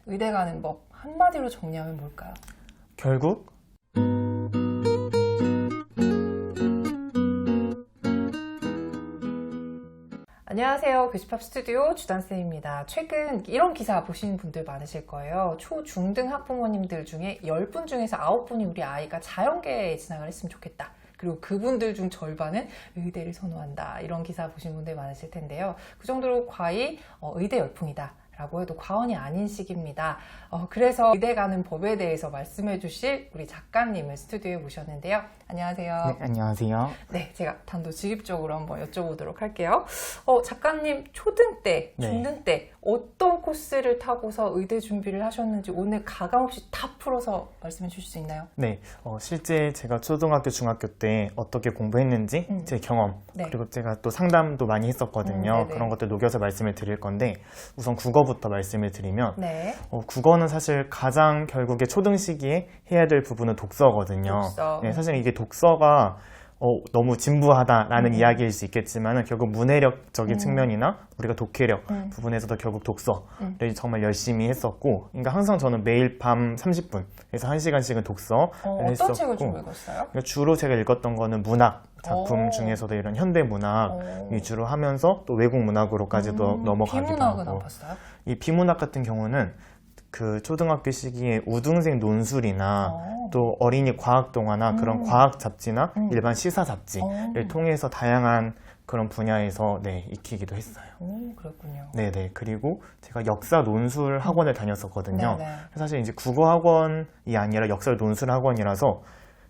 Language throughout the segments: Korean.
의대 가는 법 한마디로 정리하면 뭘까요? 결국 안녕하세요. 교집합 스튜디오 주단쌤입니다. 최근 이런 기사 보시는 분들 많으실 거예요. 초, 중등 학부모님들 중에 10분 중에서 9분이 우리 아이가 자연계에 진학을 했으면 좋겠다. 그리고 그분들 중 절반은 의대를 선호한다. 이런 기사 보신 분들 많으실 텐데요. 그 정도로 과히 의대 열풍이다 라고 해도 과언이 아닌 시기입니다. 그래서 의대 가는 법에 대해서 말씀해 주실 우리 작가님을 스튜디오에 모셨는데요. 안녕하세요. 네, 안녕하세요. 네, 제가 단도직입적으로 한번 여쭤보도록 할게요. 작가님 초등 때, 네. 중등 때 어떤 코스를 타고서 의대 준비를 하셨는지 오늘 가감없이 다 풀어서 말씀해 주실 수 있나요? 네, 실제 제가 초등학교, 중학교 때 어떻게 공부했는지 제 경험, 네. 그리고 제가 또 상담도 많이 했었거든요. 네네. 그런 것들 녹여서 말씀을 드릴 건데 우선 국어부터 말씀을 드리면 네. 국어는 사실 가장 결국에 초등 시기에 해야 될 부분은 독서거든요. 독서. 네, 사실 이게 독서가 너무 진부하다라는 이야기일 수 있겠지만 결국 문해력적인 측면이나 우리가 독해력 부분에서도 결국 독서를 정말 열심히 했었고, 그러니까 항상 저는 매일 밤 30분에서 1시간씩은 독서를 했었고, 어떤 책을 좀 읽었어요? 그러니까 주로 제가 읽었던 거는 문학 작품 오. 중에서도 이런 현대 문학 오. 위주로 하면서 또 외국 문학으로까지도 넘어가기도 비문학은 하고. 안 봤어요? 이 비문학 같은 경우는 그 초등학교 시기에 우등생 논술이나 또 어린이 과학 동화나 그런 과학 잡지나 일반 시사 잡지를 통해서 다양한 그런 분야에서 익히기도 했어요. 오, 그렇군요. 네네. 그리고 제가 역사 논술 학원을 다녔었거든요. 네네. 사실 이제 국어 학원이 아니라 역사 논술 학원이라서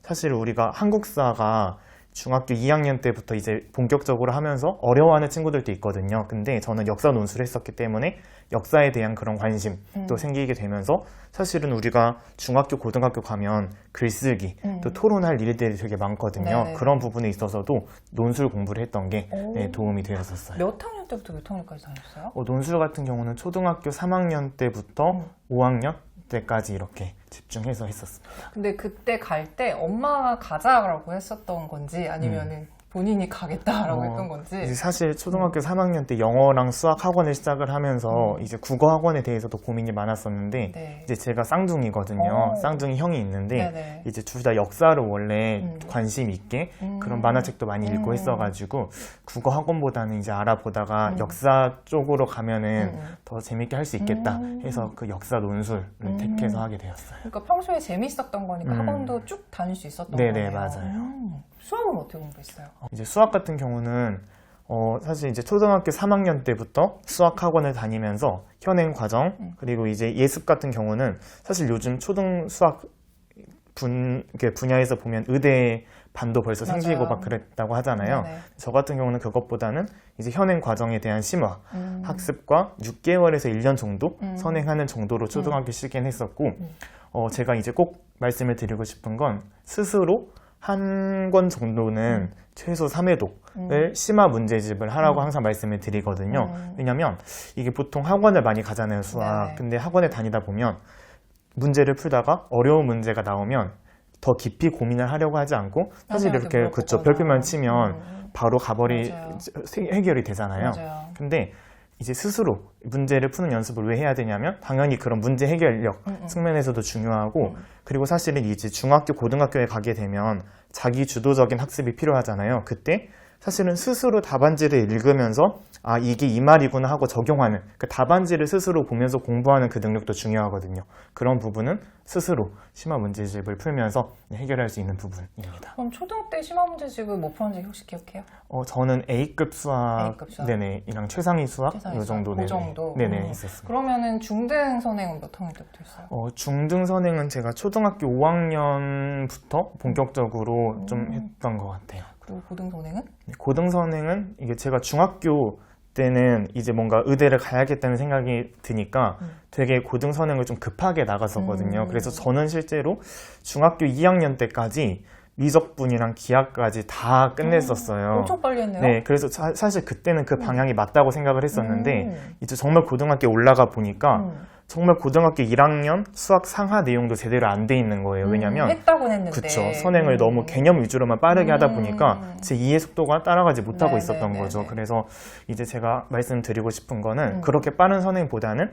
사실 우리가 한국사가 중학교 2학년 때부터 이제 본격적으로 하면서 어려워하는 친구들도 있거든요. 근데 저는 역사 논술을 했었기 때문에 역사에 대한 그런 관심도 생기게 되면서 사실은 우리가 중학교, 고등학교 가면 글쓰기, 또 토론할 일들이 되게 많거든요. 네네. 그런 부분에 있어서도 논술 공부를 했던 게 도움이 되었었어요. 몇 학년 때부터 몇 학년까지 다녔어요? 논술 같은 경우는 초등학교 3학년 때부터 5학년 때까지 이렇게 집중해서 했었습니다. 근데 그때 갈 때 엄마가 가자라고 했었던 건지 아니면은 본인이 가겠다라고 했던 건지. 이제 사실 초등학교 3학년 때 영어랑 수학 학원을 시작을 하면서 이제 국어 학원에 대해서도 고민이 많았었는데 네. 이제 제가 쌍둥이거든요. 오. 쌍둥이 형이 있는데 네네. 이제 둘 다 역사를 원래 관심 있게 그런 만화책도 많이 읽고 했어가지고 국어 학원보다는 이제 알아보다가 역사 쪽으로 가면은 더 재밌게 할 수 있겠다 해서 그 역사 논술을 택해서 하게 되었어요. 그러니까 평소에 재밌었던 거니까 학원도 쭉 다닐 수 있었던 네네, 거네요. 맞아요. 수학은 어떻게 공부했어요? 이제 수학 같은 경우는 사실 이제 초등학교 3학년 때부터 수학 학원을 다니면서 현행 과정 그리고 이제 예습 같은 경우는 사실 요즘 초등 수학 분야에서 보면 의대 반도 벌써 맞아요. 생기고 막 그랬다고 하잖아요. 네네. 저 같은 경우는 그것보다는 이제 현행 과정에 대한 심화 학습과 6개월에서 1년 정도 선행하는 정도로 초등학교 시기엔 했었고 제가 이제 꼭 말씀을 드리고 싶은 건 스스로 한 권 정도는 최소 3회독을 심화 문제집을 하라고 항상 말씀을 드리거든요. 왜냐면 이게 보통 학원을 많이 가잖아요, 수학. 네네. 근데 학원에 다니다 보면 문제를 풀다가 어려운 문제가 나오면 더 깊이 고민을 하려고 하지 않고 사실 선생님한테 이렇게 물어보거나. 별표만 치면 바로 맞아요. 해결이 되잖아요. 맞아요. 근데 이제 스스로 문제를 푸는 연습을 왜 해야 되냐면 당연히 그런 문제 해결력 측면에서도 중요하고 그리고 사실은 이제 중학교, 고등학교에 가게 되면 자기 주도적인 학습이 필요하잖아요. 그때 사실은 스스로 답안지를 읽으면서 아 이게 이 말이구나 하고 적용하는 그 답안지를 스스로 보면서 공부하는 그 능력도 중요하거든요. 그런 부분은 스스로 심화 문제집을 풀면서 해결할 수 있는 부분입니다. 그럼 초등 때 심화 문제집을 뭐 푸는지 혹시 기억해요? 저는 A급 수학, A급 수학. 네네, 이랑 최상위 수학 최상위 요 정도, 수학, 그 정도? 네네, 했었습니다. 그러면은 중등 선행은 몇 학년 때부터 했어요? 중등 선행은 제가 초등학교 5학년부터 본격적으로 좀 했던 것 같아요. 그리고 고등 선행은? 고등 선행은 이게 제가 중학교 때는 이제 뭔가 의대를 가야겠다는 생각이 드니까 되게 고등 선행을 좀 급하게 나갔었거든요. 그래서 저는 실제로 중학교 2학년 때까지 미적분이랑 기하까지 다 끝냈었어요. 엄청 빨리 했네요. 네, 그래서 사실 그때는 그 방향이 맞다고 생각을 했었는데 이제 정말 고등학교에 올라가 보니까 정말 고등학교 1학년 수학 상하 내용도 제대로 안 돼 있는 거예요. 왜냐면 했다고는 했는데. 그쵸, 선행을 너무 개념 위주로만 빠르게 하다 보니까 제 이해 속도가 따라가지 못하고 있었던 거죠. 그래서 이제 제가 말씀드리고 싶은 거는 그렇게 빠른 선행보다는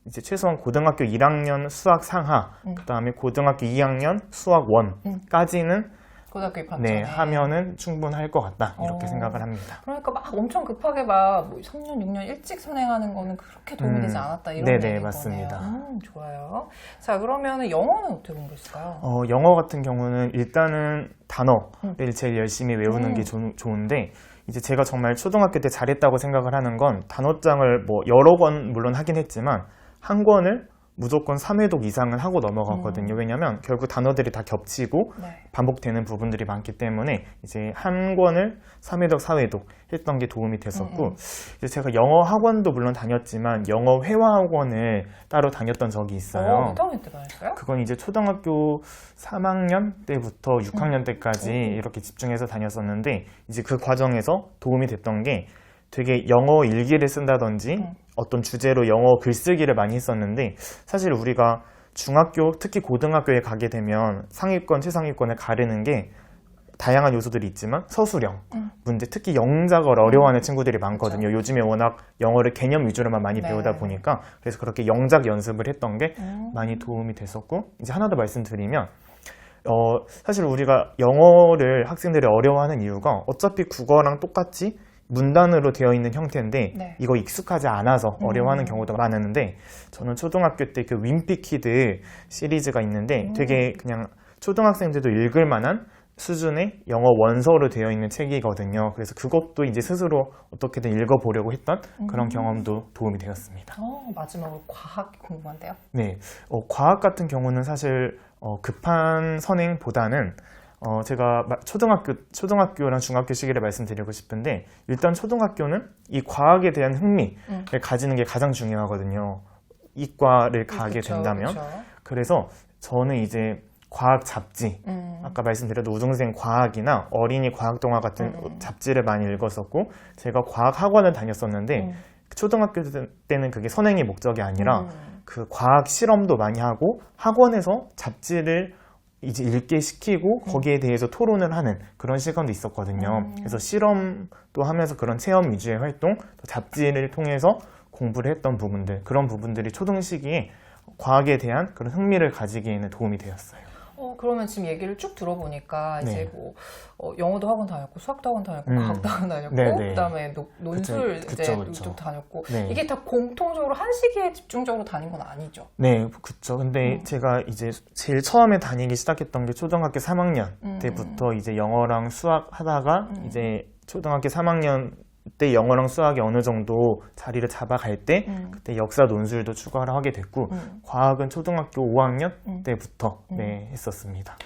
이제 최소한 고등학교 1학년 수학 상하, 그다음에 고등학교 2학년 수학 1까지는 고등학교 입학 네, 전에 하면은 충분할 것 같다 이렇게 생각을 합니다. 그러니까 막 엄청 급하게 막뭐 3년, 6년 일찍 선행하는 거는 그렇게 도움이 되지 않았다 이런 네네, 얘기인 맞습니다. 거네요. 좋아요. 자, 그러면 영어는 어떻게 공부했을까요? 영어 같은 경우는 일단은 단어를 제일 열심히 외우는 게 좋은데 이제 제가 정말 초등학교 때 잘했다고 생각을 하는 건 단어장을 뭐 여러 권 물론 하긴 했지만 한 권을 무조건 3회독 이상은 하고 넘어갔거든요. 왜냐면 결국 단어들이 다 겹치고 네. 반복되는 부분들이 많기 때문에 이제 한 권을 3회독, 4회독 했던 게 도움이 됐었고 이제 제가 영어 학원도 물론 다녔지만 영어 회화 학원을 따로 다녔던 적이 있어요. 몇 학년 때 다녔어요? 그건 이제 초등학교 3학년 때부터 6학년 때까지 이렇게 집중해서 다녔었는데 이제 그 과정에서 도움이 됐던 게 되게 영어 일기를 쓴다든지 어떤 주제로 영어 글쓰기를 많이 했었는데 사실 우리가 중학교 특히 고등학교에 가게 되면 상위권, 최상위권을 가르는 게 다양한 요소들이 있지만 서술형, 문제, 특히 영작을 어려워하는 친구들이 많거든요. 그렇죠. 요즘에 워낙 영어를 개념 위주로만 많이 네. 배우다 보니까 그래서 그렇게 영작 연습을 했던 게 많이 도움이 됐었고 이제 하나 더 말씀드리면 사실 우리가 영어를 학생들이 어려워하는 이유가 어차피 국어랑 똑같이 문단으로 되어 있는 형태인데 네. 이거 익숙하지 않아서 어려워하는 경우도 많았는데 저는 초등학교 때 그 윈피키드 시리즈가 있는데 되게 그냥 초등학생들도 읽을 만한 수준의 영어 원서로 되어 있는 책이거든요. 그래서 그것도 이제 스스로 어떻게든 읽어보려고 했던 그런 경험도 도움이 되었습니다. 마지막으로 과학 궁금한데요. 네, 과학 같은 경우는 사실 급한 선행보다는 제가 초등학교랑 중학교 시기를 말씀드리고 싶은데 일단 초등학교는 이 과학에 대한 흥미를 가지는 게 가장 중요하거든요. 이과를 가게 그쵸, 된다면. 그쵸. 그래서 저는 이제 과학 잡지, 아까 말씀드렸던 우등생 과학이나 어린이 과학 동화 같은 잡지를 많이 읽었었고 제가 과학 학원을 다녔었는데 초등학교 때는 그게 선행의 목적이 아니라 그 과학 실험도 많이 하고 학원에서 잡지를 이제 읽게 시키고 거기에 대해서 토론을 하는 그런 시간도 있었거든요. 그래서 실험도 하면서 그런 체험 위주의 활동, 또 잡지를 통해서 공부를 했던 부분들, 그런 부분들이 초등 시기에 과학에 대한 그런 흥미를 가지기에는 도움이 되었어요. 그러면 지금 얘기를 쭉 들어보니까 네. 이제 뭐 영어도 학원 다녔고 수학도 학원 다녔고 과학도 학원 다녔고 네네. 그다음에 논술 그쵸, 이제 그쵸. 쭉 다녔고 네. 이게 다 공통적으로 한 시기에 집중적으로 다닌 건 아니죠? 네, 그쵸. 근데 제가 이제 제일 처음에 다니기 시작했던 게 초등학교 3학년 때부터 이제 영어랑 수학 하다가 이제 초등학교 3학년 때 영어랑 수학이 어느 정도 자리를 잡아갈 때 그때 역사 논술도 추가를 하게 됐고 과학은 초등학교 5학년 때부터 네, 했었습니다.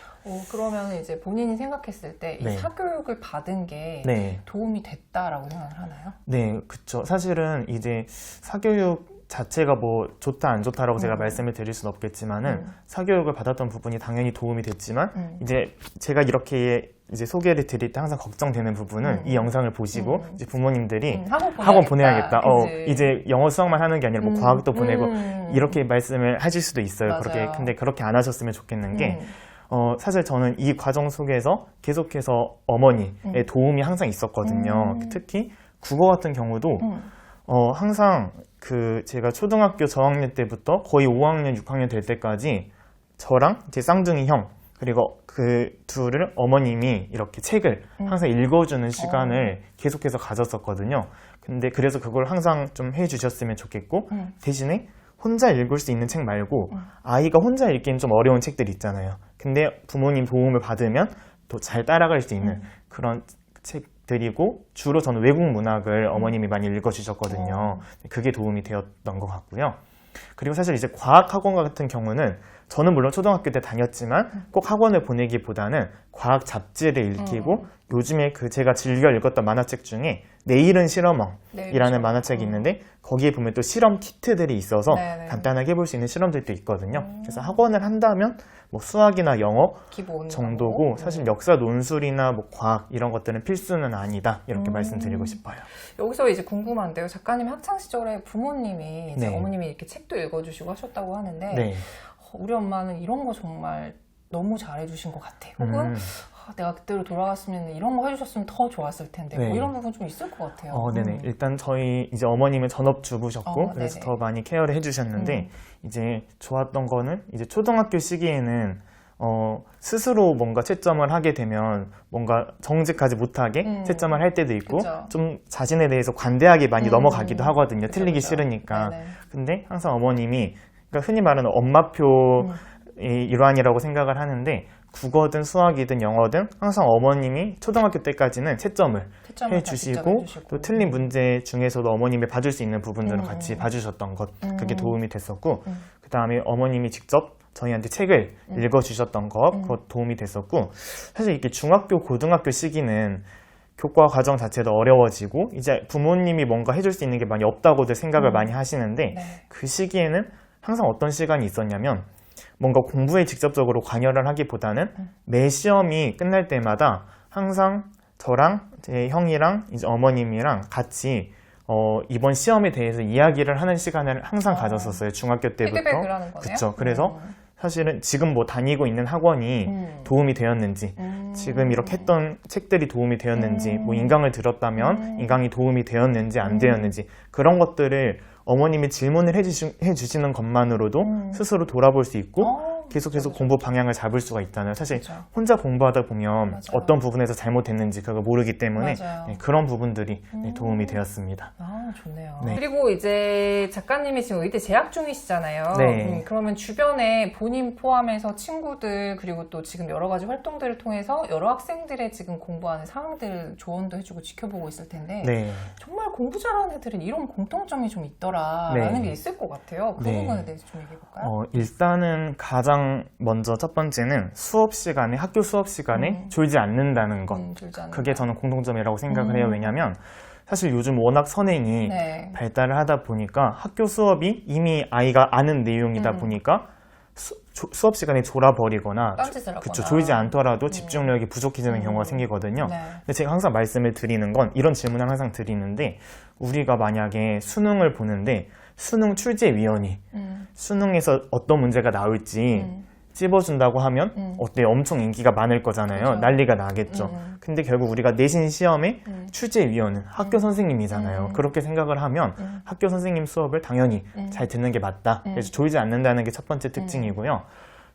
그러면 이제 본인이 생각했을 때 이 네. 사교육을 받은 게 네. 도움이 됐다라고 생각을 하나요? 네, 그쵸. 사실은 이제 사교육 자체가 뭐 좋다 안 좋다라고 제가 말씀을 드릴 수는 없겠지만은 사교육을 받았던 부분이 당연히 도움이 됐지만 이제 제가 이렇게 이제 소개를 드릴 때 항상 걱정되는 부분은 이 영상을 보시고 이제 부모님들이 학원 보내야겠다. 이제 영어 수학만 하는 게 아니라 뭐 과학도 보내고 이렇게 말씀을 하실 수도 있어요. 맞아요. 근데 그렇게 안 하셨으면 좋겠는 게 사실 저는 이 과정 속에서 계속해서 어머니의 도움이 항상 있었거든요. 특히 국어 같은 경우도 항상 제가 초등학교 저학년 때부터 거의 5학년, 6학년 될 때까지 저랑 제 쌍둥이 형 그리고 그 둘을 어머님이 이렇게 책을 항상 읽어주는 시간을 계속해서 가졌었거든요. 근데 그래서 그걸 항상 좀 해주셨으면 좋겠고 대신에 혼자 읽을 수 있는 책 말고 아이가 혼자 읽기엔 좀 어려운 책들이 있잖아요. 근데 부모님 도움을 받으면 또 잘 따라갈 수 있는 그런 책들이고 주로 저는 외국 문학을 어머님이 많이 읽어주셨거든요. 그게 도움이 되었던 것 같고요. 그리고 사실 이제 과학학원 같은 경우는 저는 물론 초등학교 때 다녔지만 꼭 학원을 보내기보다는 과학 잡지를 읽히고 요즘에 제가 즐겨 읽었던 만화책 중에 내일은 실험왕이라는 만화책이 있는데 거기에 보면 또 실험 키트들이 있어서 네네. 간단하게 해볼 수 있는 실험들도 있거든요. 그래서 학원을 한다면 뭐 수학이나 영어 기본 정도고 사실 역사 논술이나 뭐 과학 이런 것들은 필수는 아니다 이렇게 말씀드리고 싶어요. 여기서 이제 궁금한데요. 작가님 학창 시절에 부모님이 이제 네. 어머님이 이렇게 책도 읽어주시고 하셨다고 하는데 네. 우리 엄마는 이런 거 정말 너무 잘해주신 것 같아. 혹은 내가 그때로 돌아갔으면 이런 거 해주셨으면 더 좋았을 텐데 네. 뭐 이런 부분 좀 있을 것 같아요. 네네. 일단 저희 이제 어머님은 전업주부셨고 그래서 네네. 더 많이 케어를 해주셨는데 이제 좋았던 거는 이제 초등학교 시기에는 스스로 뭔가 채점을 하게 되면 뭔가 정직하지 못하게 채점을 할 때도 있고 그쵸. 좀 자신에 대해서 관대하게 많이 넘어가기도 하거든요. 그쵸, 틀리기 그쵸. 싫으니까. 네네. 근데 항상 어머님이 그러니까 흔히 말하는 엄마표의 일환이라고 생각을 하는데 국어든 수학이든 영어든 항상 어머님이 초등학교 때까지는 채점을 채점을 다 해주시고 직접 해주시고. 또 틀린 문제 중에서도 어머님이 봐줄 수 있는 부분들을 같이 봐주셨던 것 그게 도움이 됐었고 그 다음에 어머님이 직접 저희한테 책을 읽어주셨던 것 그것 도움이 됐었고 사실 이렇게 중학교 고등학교 시기는 교과 과정 자체도 어려워지고 이제 부모님이 뭔가 해줄 수 있는 게 많이 없다고들 생각을 많이 하시는데 네. 그 시기에는 항상 어떤 시간이 있었냐면 뭔가 공부에 직접적으로 관여를 하기보다는 매 시험이 끝날 때마다 항상 저랑 제 형이랑 이제 어머님이랑 같이 이번 시험에 대해서 이야기를 하는 시간을 항상 가졌었어요. 중학교 때부터. 피드백을 하는 거네요. 그렇죠. 그래서 사실은 지금 뭐 다니고 있는 학원이 도움이 되었는지, 지금 이렇게 했던 책들이 도움이 되었는지, 뭐 인강을 들었다면 인강이 도움이 되었는지 안 되었는지 그런 것들을 어머님이 질문을 해주시는 것만으로도 스스로 돌아볼 수 있고 계속해서 공부 방향을 잡을 수가 있잖아요. 사실 그쵸. 혼자 공부하다 보면 맞아요. 어떤 부분에서 잘못됐는지 그걸 모르기 때문에 맞아요. 네, 그런 부분들이 도움이 되었습니다. 아, 좋네요. 네. 그리고 이제 작가님이 지금 의대 재학 중이시잖아요. 네. 그러면 주변에 본인 포함해서 친구들 그리고 또 지금 여러 가지 활동들을 통해서 여러 학생들의 지금 공부하는 상황들 조언도 해주고 지켜보고 있을 텐데 네. 정말 공부 잘하는 애들은 이런 공통점이 좀 있더라라는 네. 게 있을 것 같아요. 그 네. 부분에 대해서 좀 얘기해볼까요? 일단은 가장 먼저 첫 번째는 수업 시간에, 학교 수업 시간에 졸지 않는다는 것. 졸지 않는다. 그게 저는 공통점이라고 생각을 해요. 왜냐면 사실 요즘 워낙 선행이 네. 발달을 하다 보니까 학교 수업이 이미 아이가 아는 내용이다 보니까 수업 시간에 졸아버리거나 딴짓을 하거나. 그쵸, 졸지 않더라도 집중력이 부족해지는 경우가 생기거든요. 네. 근데 제가 항상 말씀을 드리는 건 이런 질문을 항상 드리는데 우리가 만약에 수능을 보는데 수능 출제위원이 수능에서 어떤 문제가 나올지 찝어준다고 하면 어때 엄청 인기가 많을 거잖아요. 그렇죠. 난리가 나겠죠. 근데 결국 우리가 내신 시험에 출제위원은 학교 선생님이잖아요. 그렇게 생각을 하면 학교 선생님 수업을 당연히 잘 듣는 게 맞다. 그래서 졸지 않는다는 게 첫 번째 특징이고요.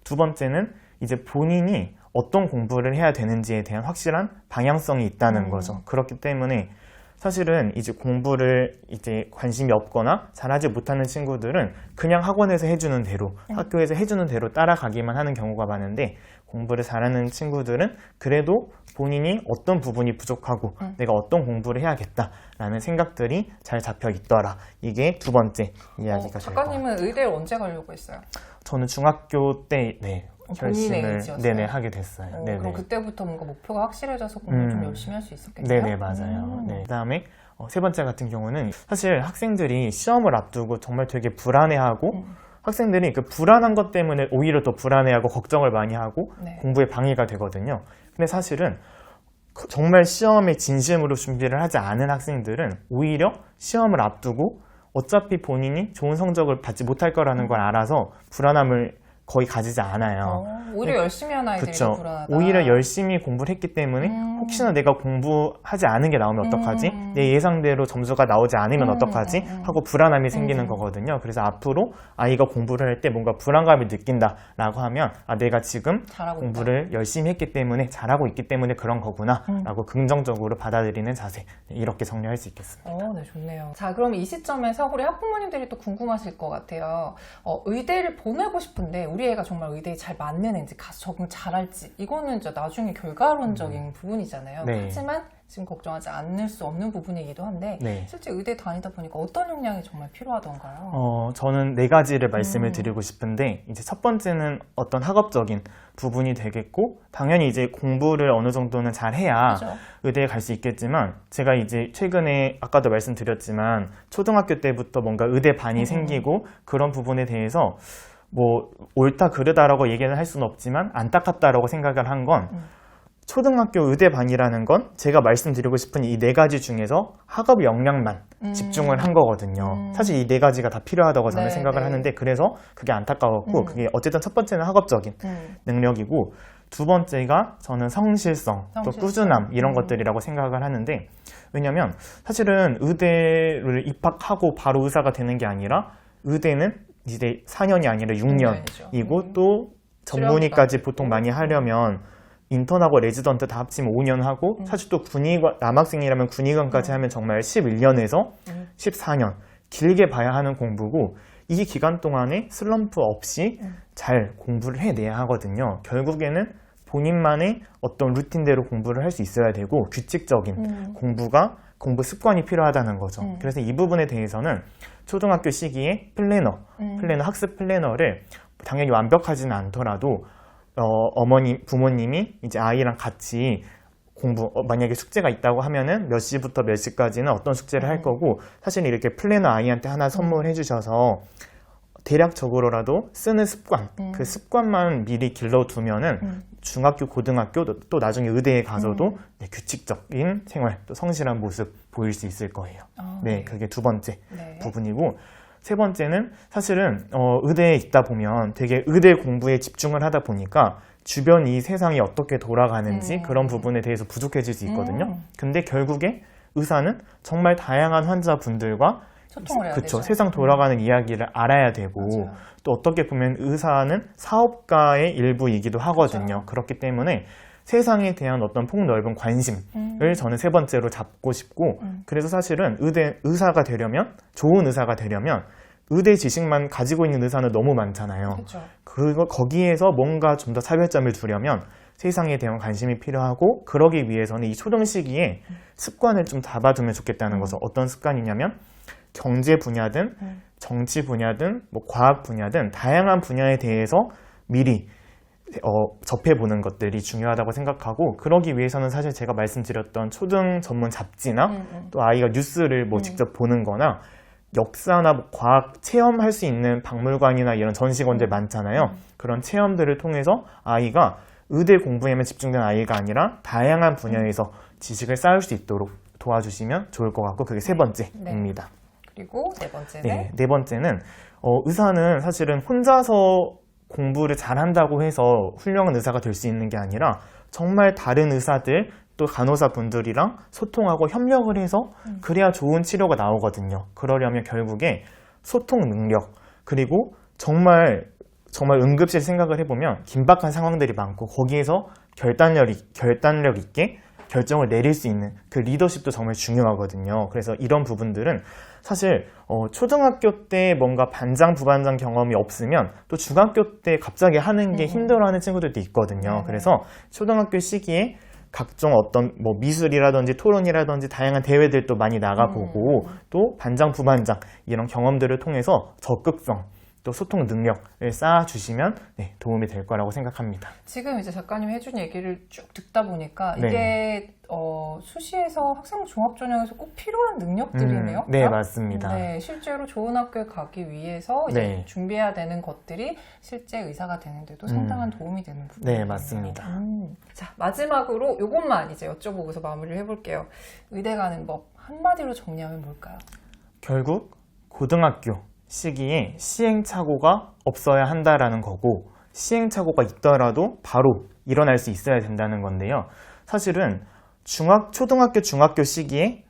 두 번째는 이제 본인이 어떤 공부를 해야 되는지에 대한 확실한 방향성이 있다는 거죠. 그렇기 때문에 사실은 이제 공부를 이제 관심이 없거나 잘하지 못하는 친구들은 그냥 학원에서 해주는 대로, 학교에서 해주는 대로 따라가기만 하는 경우가 많은데 공부를 잘하는 친구들은 그래도 본인이 어떤 부분이 부족하고 내가 어떤 공부를 해야겠다라는 생각들이 잘 잡혀 있더라. 이게 두 번째 이야기가 될 것 같아요. 작가님은 의대를 언제 가려고 했어요? 저는 중학교 때 본인의 결심을 의지였어요? 하게 됐어요. 그럼 그때부터 뭔가 목표가 확실해져서 공부 좀 열심히 할 수 있었겠네요? 네네, 맞아요. 네. 그다음에 세 번째 같은 경우는 사실 학생들이 시험을 앞두고 정말 되게 불안해하고 학생들이 그 불안한 것 때문에 오히려 더 불안해하고 걱정을 많이 하고 네. 공부에 방해가 되거든요. 근데 사실은 정말 시험에 진심으로 준비를 하지 않은 학생들은 오히려 시험을 앞두고 어차피 본인이 좋은 성적을 받지 못할 거라는 걸 알아서 불안함을 거의 가지지 않아요. 오히려 열심히 하는 아이들이 그쵸. 불안하다. 오히려 열심히 공부를 했기 때문에 혹시나 내가 공부하지 않은 게 나오면 어떡하지? 내 예상대로 점수가 나오지 않으면 어떡하지? 하고 불안함이 생기는 거거든요. 그래서 앞으로 아이가 공부를 할 때 뭔가 불안감을 느낀다라고 하면 내가 지금 잘하고 공부를 열심히 했기 때문에 잘하고 있기 때문에 그런 거구나 라고 긍정적으로 받아들이는 자세 이렇게 정리할 수 있겠습니다. 네, 좋네요. 자, 그럼 이 시점에서 우리 학부모님들이 또 궁금하실 것 같아요. 의대를 보내고 싶은데 우리 애가 정말 의대에 잘 맞는 애인지 가서 적응 잘할지 이거는 이제 나중에 결과론적인 부분이잖아요. 네. 하지만 지금 걱정하지 않을 수 없는 부분이기도 한데 네. 실제 의대 다니다 보니까 어떤 역량이 정말 필요하던가요? 저는 네 가지를 말씀을 드리고 싶은데 이제 첫 번째는 어떤 학업적인 부분이 되겠고 당연히 이제 공부를 어느 정도는 잘 해야 그죠. 의대에 갈 수 있겠지만 제가 이제 최근에 아까도 말씀드렸지만 초등학교 때부터 뭔가 의대반이 생기고 그런 부분에 대해서 뭐 옳다 그르다라고 얘기는 할 수는 없지만 안타깝다라고 생각을 한 건 초등학교 의대반이라는 건 제가 말씀드리고 싶은 이 네 가지 중에서 학업 역량만 집중을 한 거거든요. 사실 이 네 가지가 다 필요하다고 저는 네, 생각을 네. 하는데 그래서 그게 안타까웠고 그게 어쨌든 첫 번째는 학업적인 능력이고 두 번째가 저는 성실성, 또 성실성. 꾸준함 이런 것들이라고 생각을 하는데, 왜냐면 사실은 의대를 입학하고 바로 의사가 되는 게 아니라 의대는 이제 4년이 아니라 6년이고 또 전문의까지 보통 많이 하려면 인턴하고 레지던트 다 합치면 5년 하고 사실 또 군의관, 남학생이라면 군의관까지 하면 정말 11년에서 14년 길게 봐야 하는 공부고, 이 기간 동안에 슬럼프 없이 잘 공부를 해내야 하거든요. 결국에는 본인만의 어떤 루틴대로 공부를 할 수 있어야 되고 규칙적인 공부 습관이 필요하다는 거죠. 그래서 이 부분에 대해서는 초등학교 시기에 플래너, 학습 플래너를 당연히 완벽하지는 않더라도 부모님이 이제 아이랑 같이 만약에 숙제가 있다고 하면은 몇 시부터 몇 시까지는 어떤 숙제를 할 거고, 사실 이렇게 플래너 아이한테 하나 선물해 주셔서 대략적으로라도 쓰는 습관, 그 습관만 미리 길러두면은 중학교, 고등학교, 또 나중에 의대에 가서도 규칙적인 생활, 또 성실한 모습 보일 수 있을 거예요. 네, 그게 두 번째 부분이고, 세 번째는 사실은 의대에 있다 보면 되게 의대 공부에 집중을 하다 보니까 주변 이 세상이 어떻게 돌아가는지 그런 부분에 대해서 부족해질 수 있거든요. 근데 결국에 의사는 정말 다양한 환자분들과 소통을 해야 되죠. 세상 돌아가는 이야기를 알아야 되고, 맞아요. 또 어떻게 보면 의사는 사업가의 일부이기도 하거든요. 그렇기 때문에 세상에 대한 어떤 폭넓은 관심을 저는 세 번째로 잡고 싶고, 그래서 사실은 의사가 되려면, 좋은 의사가 되려면 의대 지식만 가지고 있는 의사는 너무 많잖아요. 거기에서 뭔가 좀 더 차별점을 두려면 세상에 대한 관심이 필요하고, 그러기 위해서는 이 초등 시기에 습관을 좀 잡아두면 좋겠다는 거죠. 어떤 습관이냐면 경제 분야든 정치 분야든 뭐 과학 분야든 다양한 분야에 대해서 미리 접해보는 것들이 중요하다고 생각하고, 그러기 위해서는 사실 제가 말씀드렸던 초등 전문 잡지나 또 아이가 뉴스를 뭐 직접 보는 거나 역사나 뭐 과학 체험할 수 있는 박물관이나 이런 전시관들 많잖아요. 그런 체험들을 통해서 아이가 의대 공부에만 집중된 아이가 아니라 다양한 분야에서 지식을 쌓을 수 있도록 도와주시면 좋을 것 같고, 그게 세 번째입니다. 그리고 네 번째는 의사는 사실은 혼자서 공부를 잘한다고 해서 훌륭한 의사가 될 수 있는 게 아니라 정말 다른 의사들 또 간호사분들이랑 소통하고 협력을 해서 그래야 좋은 치료가 나오거든요. 그러려면 결국에 소통 능력, 그리고 정말 응급실 생각을 해보면 긴박한 상황들이 많고 거기에서 결단력 있게 결정을 내릴 수 있는 그 리더십도 정말 중요하거든요. 그래서 이런 부분들은 사실 초등학교 때 뭔가 반장, 부반장 경험이 없으면 또 중학교 때 갑자기 하는 게 힘들어하는 친구들도 있거든요. 그래서 초등학교 시기에 각종 어떤 뭐 미술이라든지 토론이라든지 다양한 대회들도 많이 나가보고 또 반장, 부반장 이런 경험들을 통해서 적극성 또 소통 능력을 쌓아주시면 도움이 될 거라고 생각합니다. 지금 이제 작가님이 해준 얘기를 쭉 듣다 보니까 이게 수시에서 학생부 종합전형에서 꼭 필요한 능력들이네요. 네, 맞습니다. 네, 실제로 좋은 학교에 가기 위해서 이제 준비해야 되는 것들이 실제 의사가 되는데도 상당한 도움이 되는 부분이에요. 네, 맞습니다. 자, 마지막으로 이것만 이제 여쭤보고서 마무리를 해볼게요. 의대 가는 법 한마디로 정리하면 뭘까요? 결국 고등학교 시기에 시행착오가 없어야 한다라는 거고, 시행착오가 있더라도 바로 일어날 수 있어야 된다는 건데요. 사실은 초등학교, 중학교 시기에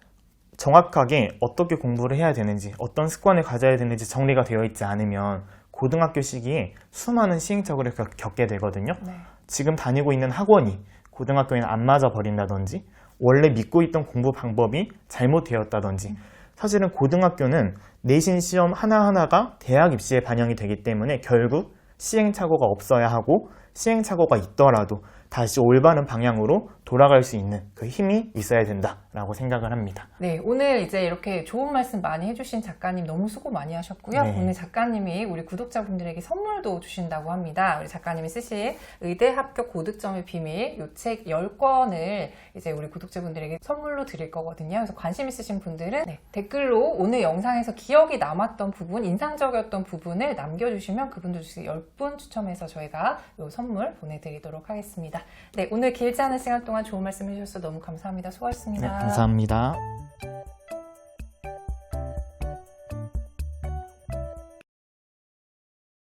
정확하게 어떻게 공부를 해야 되는지, 어떤 습관을 가져야 되는지 정리가 되어 있지 않으면 고등학교 시기에 수많은 시행착오를 겪게 되거든요. 지금 다니고 있는 학원이 고등학교에는 안 맞아 버린다든지, 원래 믿고 있던 공부 방법이 잘못되었다든지, 사실은 고등학교는 내신 시험 하나하나가 대학 입시에 반영이 되기 때문에 결국 시행착오가 없어야 하고, 시행착오가 있더라도 다시 올바른 방향으로 돌아갈 수 있는 그 힘이 있어야 된다라고 생각을 합니다. 네, 오늘 이제 이렇게 좋은 말씀 많이 해주신 작가님 너무 수고 많이 하셨고요. 오늘 작가님이 우리 구독자분들에게 선물도 주신다고 합니다. 우리 작가님이 쓰신 의대 합격 고득점의 비밀 이 책 10권을 이제 우리 구독자분들에게 선물로 드릴 거거든요. 그래서 관심 있으신 분들은 댓글로 오늘 영상에서 기억이 남았던 부분, 인상적이었던 부분을 남겨주시면 그분들 중에서 10분 추첨해서 저희가 이 선물 보내드리도록 하겠습니다. 네, 오늘 길지 않은 시간 동안 좋은 말씀 해주셔서 너무 감사합니다. 수고하셨습니다. 네, 감사합니다.